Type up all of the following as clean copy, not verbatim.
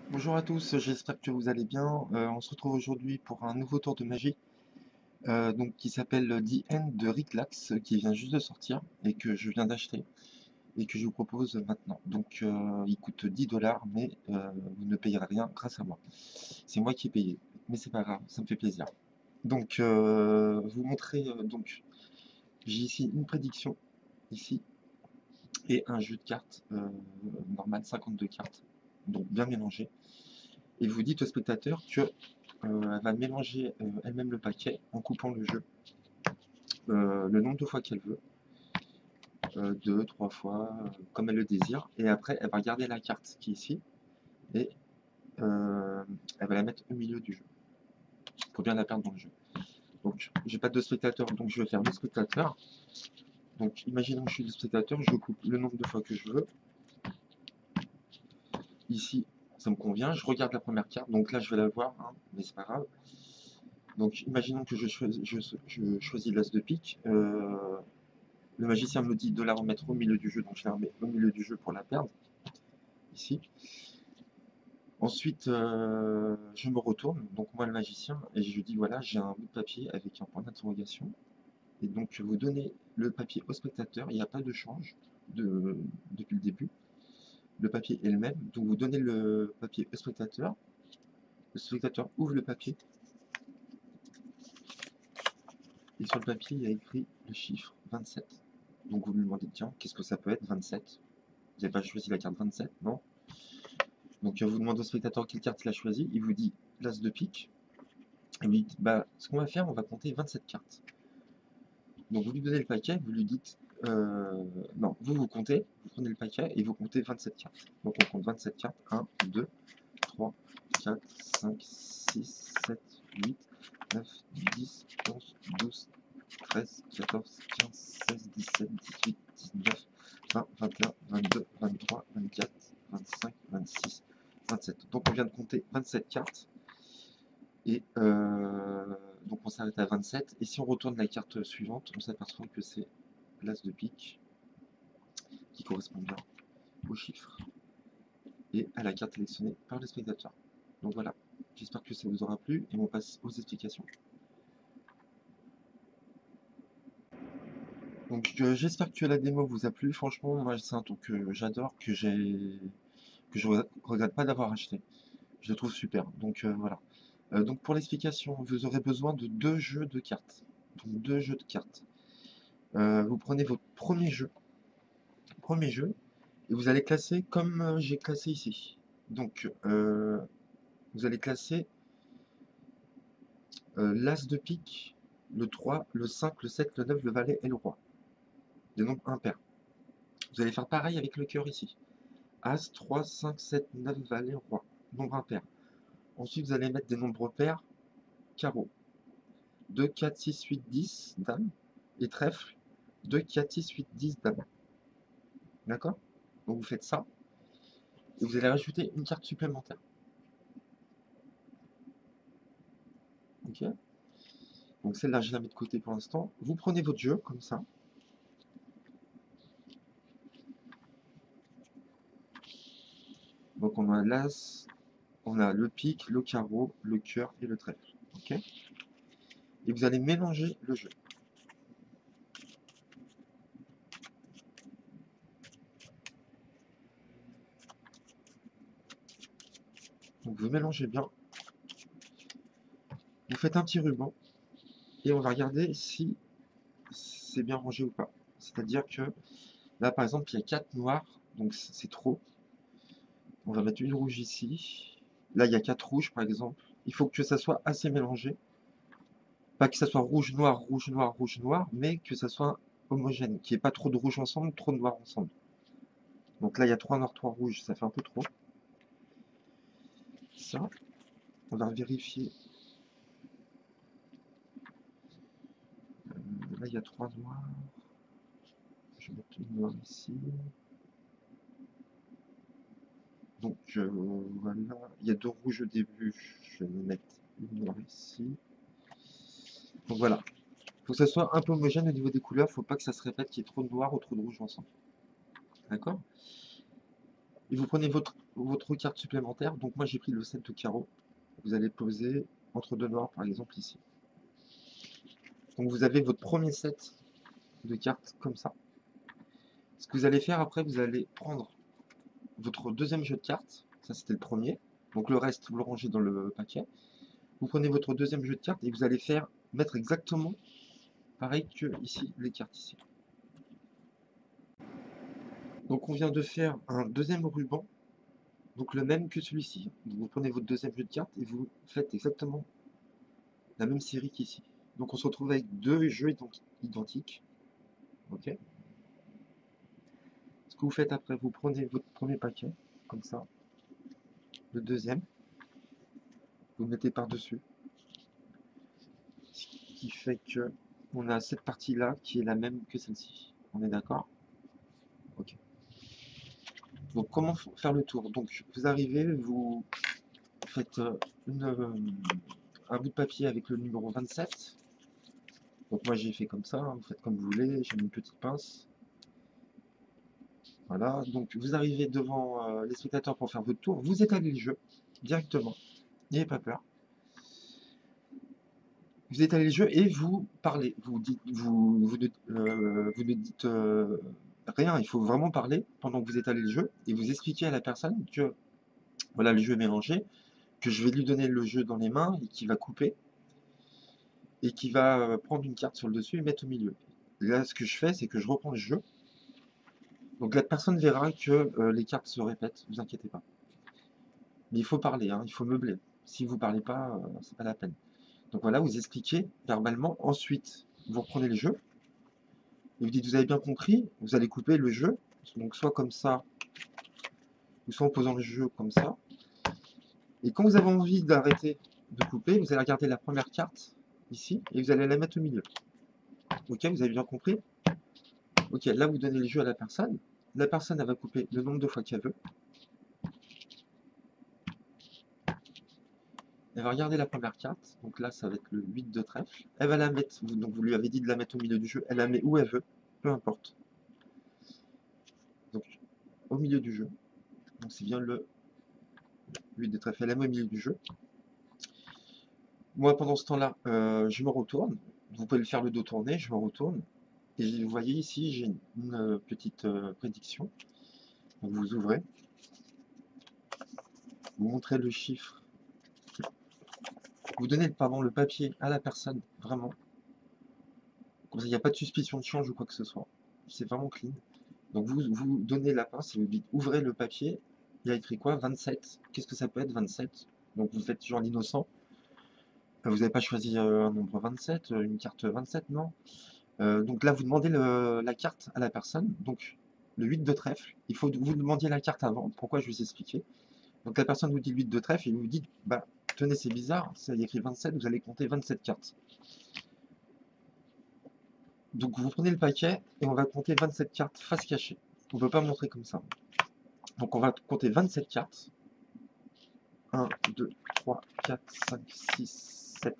Bonjour à tous, j'espère que vous allez bien. On se retrouve aujourd'hui pour un nouveau tour de magie donc qui s'appelle The End de Ricklax, qui vient juste de sortir et que je viens d'acheter et que je vous propose maintenant. Donc il coûte 10 $ mais vous ne payerez rien grâce à moi. C'est moi qui ai payé, mais c'est pas grave, ça me fait plaisir. Donc vous montrer, donc j'ai ici une prédiction, ici, et un jeu de cartes normal, 52 cartes, donc bien mélangé. Et vous dites au spectateur que elle va mélanger elle-même le paquet en coupant le jeu le nombre de fois qu'elle veut, 2, 3 fois, comme elle le désire. Et après, elle va garder la carte qui est ici et elle va la mettre au milieu du jeu pour bien la perdre dans le jeu. Donc, j'ai pas de spectateur, donc je vais faire le spectateur. Donc, imaginons que je suis le spectateur, je coupe le nombre de fois que je veux. Ici, ça me convient. Je regarde la première carte, donc là, je vais la voir, hein, mais c'est pas grave. Donc, imaginons que je choisis l'as de pique. Le magicien me dit de la remettre au milieu du jeu, donc je la remets au milieu du jeu pour la perdre, ici. Ensuite, je me retourne, donc moi le magicien, et je dis voilà, j'ai un bout de papier avec un point d'interrogation. Et donc vous donnez le papier au spectateur, il n'y a pas de change depuis le début. Le papier est le même, donc vous donnez le papier au spectateur. Le spectateur ouvre le papier, et sur le papier il y a écrit le chiffre 27. Donc vous lui demandez, tiens, qu'est-ce que ça peut être 27? Vous n'avez pas choisi la carte 27, non? Donc vous demandez au spectateur quelle carte il a choisi, il vous dit l'as de pique, et vous dites, bah, ce qu'on va faire, on va compter 27 cartes. Donc vous lui donnez le paquet, vous lui dites, non, vous comptez, vous prenez le paquet et vous comptez 27 cartes. Donc on compte 27 cartes, 1, 2, 3, 4, 5, 6, 7, 8, 9, 10, 11, 12, 13, 14, 15, 16, 17, 18, 19, 20, 21, 22, 23, 24, 25, 26, 27. Donc on vient de compter 27 cartes. Et donc on s'arrête à 27. Et si on retourne la carte suivante, on s'aperçoit que c'est l'as de pique qui correspond bien au chiffre et à la carte sélectionnée par le spectateur. Donc voilà, j'espère que ça vous aura plu et on passe aux explications. Donc j'espère que la démo vous a plu. Franchement, moi c'est un truc que j'adore, que je regrette pas d'avoir acheté. Je le trouve super. Donc voilà. Donc pour l'explication, vous aurez besoin de deux jeux de cartes. Donc deux jeux de cartes. Vous prenez votre premier jeu, et vous allez classer comme j'ai classé ici. Donc, vous allez classer l'As de pique, le 3, le 5, le 7, le 9, le valet et le roi. Des nombres impairs. Vous allez faire pareil avec le cœur ici. As, 3, 5, 7, 9, valet, roi. Nombre impair. Ensuite, vous allez mettre des nombres pairs, carreau. 2, 4, 6, 8, 10, dame. Et trèfle, 2, 4, 6, 8, 10, dame. D'accord? Donc vous faites ça. Et vous allez rajouter une carte supplémentaire. Ok? Donc celle-là, je la mets de côté pour l'instant. Vous prenez votre jeu, comme ça. Donc on a l'As, on a le pique, le carreau, le cœur et le trèfle. Ok? Et vous allez mélanger le jeu. Donc vous mélangez bien. Vous faites un petit ruban. Et on va regarder si c'est bien rangé ou pas. C'est-à-dire que là, par exemple, il y a 4 noirs. Donc c'est trop. On va mettre une rouge ici. Là, il y a 4 rouges, par exemple. Il faut que ça soit assez mélangé. Pas que ça soit rouge, noir, rouge, noir, rouge, noir, mais que ça soit homogène. Qu'il n'y ait pas trop de rouge ensemble, trop de noir ensemble. Donc là, il y a 3 noirs, 3 rouges, ça fait un peu trop. Ça, on va vérifier. Là, il y a 3 noirs. Je vais mettre une noire ici. Donc voilà, il y a 2 rouges au début. Je vais mettre une noire ici. Donc voilà. Il faut que ça soit un peu homogène au niveau des couleurs. Il ne faut pas que ça se répète qu'il y ait trop de noir ou trop de rouge ensemble. D'accord? et vous prenez votre carte supplémentaire. Donc moi j'ai pris le 7 de carreau. Vous allez poser entre deux noirs par exemple ici. Donc vous avez votre premier set de cartes comme ça. Ce que vous allez faire après, vous allez prendre votre deuxième jeu de cartes. Ça c'était le premier. Donc le reste vous le rangez dans le paquet. Vous prenez votre deuxième jeu de cartes et vous allez mettre exactement pareil que ici, les cartes ici. Donc on vient de faire un deuxième ruban, donc le même que celui-ci. Vous prenez votre deuxième jeu de cartes et vous faites exactement la même série qu'ici. Donc on se retrouve avec deux jeux identiques. Ok. Ce que vous faites après, vous prenez votre premier paquet, comme ça, le deuxième, vous le mettez par-dessus. Ce qui fait que on a cette partie-là qui est la même que celle-ci. On est d'accord? Ok. Donc comment faire le tour? Donc vous arrivez, vous faites un bout de papier avec le numéro 27. Donc moi j'ai fait comme ça, hein, vous faites comme vous voulez, j'ai mis une petite pince. Voilà, donc vous arrivez devant les spectateurs pour faire votre tour, vous étalez le jeu directement, n'ayez pas peur. Vous étalez le jeu et vous parlez, vous ne dites rien, il faut vraiment parler pendant que vous étalez le jeu et vous expliquez à la personne que voilà, le jeu est mélangé, que je vais lui donner le jeu dans les mains et qu'il va couper et qui va prendre une carte sur le dessus et mettre au milieu. Et là, ce que je fais, c'est que je reprends le jeu. Donc la personne verra que les cartes se répètent, ne vous inquiétez pas. Mais il faut parler, hein, il faut meubler. Si vous ne parlez pas, c'est pas la peine. Donc voilà, vous expliquez verbalement. Ensuite, vous reprenez le jeu. Et vous dites, vous avez bien compris, vous allez couper le jeu. Donc soit comme ça, ou soit en posant le jeu comme ça. Et quand vous avez envie d'arrêter de couper, vous allez regarder la première carte, ici, et vous allez la mettre au milieu. Ok, vous avez bien compris? Ok, là vous donnez le jeu à la personne. La personne, elle va couper le nombre de fois qu'elle veut. Elle va regarder la première carte. Donc là, ça va être le 8 de trèfle. Elle va la mettre, donc vous lui avez dit de la mettre au milieu du jeu. Elle la met où elle veut, peu importe. Donc, au milieu du jeu. Donc c'est bien le 8 de trèfle. Elle la met au milieu du jeu. Moi, pendant ce temps-là, je me retourne. Vous pouvez le faire le dos tourné, je me retourne. Et vous voyez ici, j'ai une petite prédiction. Donc vous ouvrez. Vous montrez le chiffre. Vous donnez pardon, le papier à la personne, vraiment. Comme ça, il n'y a pas de suspicion de change ou quoi que ce soit. C'est vraiment clean. Donc vous donnez la pince et vous dites ouvrez le papier. Il y a écrit quoi? 27. Qu'est-ce que ça peut être 27? Donc vous faites genre l'innocent. Vous n'avez pas choisi un nombre 27, une carte 27, non? Donc là, vous demandez la carte à la personne. Donc le 8 de trèfle. Il faut que vous demandiez la carte avant. Pourquoi je vais vous expliquer. Donc la personne vous dit 8 de trèfle et vous dites bah tenez, c'est bizarre, ça y est écrit 27, vous allez compter 27 cartes. Donc vous prenez le paquet et on va compter 27 cartes face cachée. On ne peut pas montrer comme ça. Donc on va compter 27 cartes. 1, 2, 3, 4, 5, 6, 7,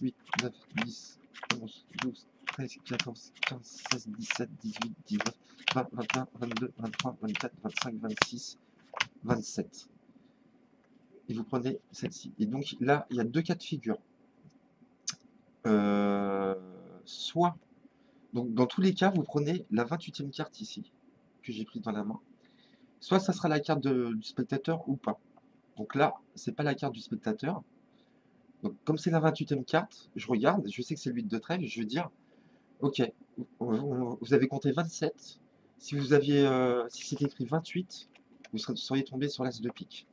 8, 9, 10, 11, 12, 13, 14, 15, 16, 17, 18, 19, 20, 21, 22, 23, 24, 25, 26, 27. Et vous prenez celle-ci. Et donc là, il y a deux cas de figure. Soit, donc dans tous les cas, vous prenez la 28e carte ici, que j'ai prise dans la main. Soit ça sera la carte du spectateur ou pas. Donc là, c'est pas la carte du spectateur. Donc comme c'est la 28e carte, je regarde, je sais que c'est le 8 de trèfle, je vais dire, ok, vous avez compté 27. Si vous aviez, si c'était écrit 28, vous seriez tombé sur l'as de pique.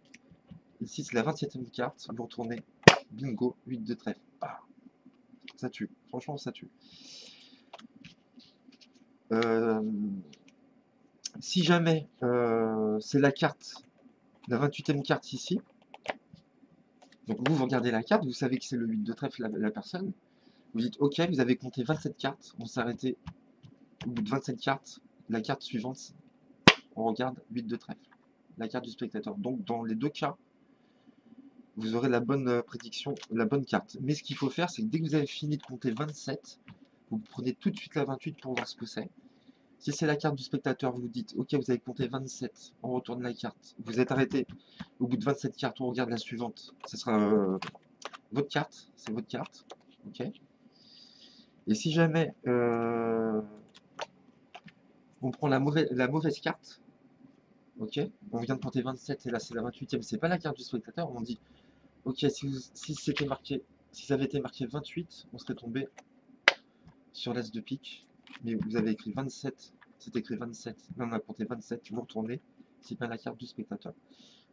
Ici, c'est la 27e carte, vous retournez, bingo, 8 de trèfle. Ah, ça tue, franchement, ça tue. Si jamais c'est la carte, la 28e carte ici, donc vous regardez la carte, vous savez que c'est le 8 de trèfle la personne, vous dites ok, vous avez compté 27 cartes, on s'est arrêté au bout de 27 cartes, la carte suivante, on regarde 8 de trèfle, la carte du spectateur. Donc dans les deux cas, vous aurez la bonne prédiction, la bonne carte. Mais ce qu'il faut faire, c'est que dès que vous avez fini de compter 27, vous prenez tout de suite la 28 pour voir ce que c'est. Si c'est la carte du spectateur, vous dites ok, vous avez compté 27, on retourne la carte. Vous êtes arrêté. Au bout de 27 cartes, on regarde la suivante. Ce sera votre carte, c'est votre carte. Ok. Et si jamais on prend la mauvaise carte, ok, on vient de compter 27 et là c'est la 28e, c'est pas la carte du spectateur, on dit ok, si c'était marqué, si ça avait été marqué 28, on serait tombé sur l'as de pique, mais vous avez écrit 27, c'est écrit 27, là on a compté 27, vous retournez, c'est pas la carte du spectateur.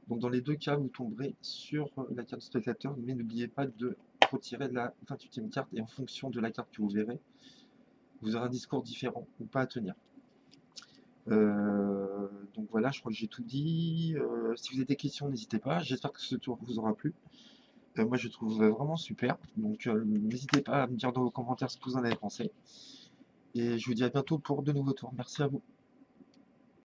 Donc dans les deux cas, vous tomberez sur la carte du spectateur, mais n'oubliez pas de retirer la 28e carte, et en fonction de la carte que vous verrez, vous aurez un discours différent ou pas à tenir. Donc voilà, je crois que j'ai tout dit. Si vous avez des questions, n'hésitez pas. J'espère que ce tour vous aura plu. Moi, je trouve vraiment super. Donc n'hésitez pas à me dire dans vos commentaires ce que vous en avez pensé. Et je vous dis à bientôt pour de nouveaux tours. Merci à vous.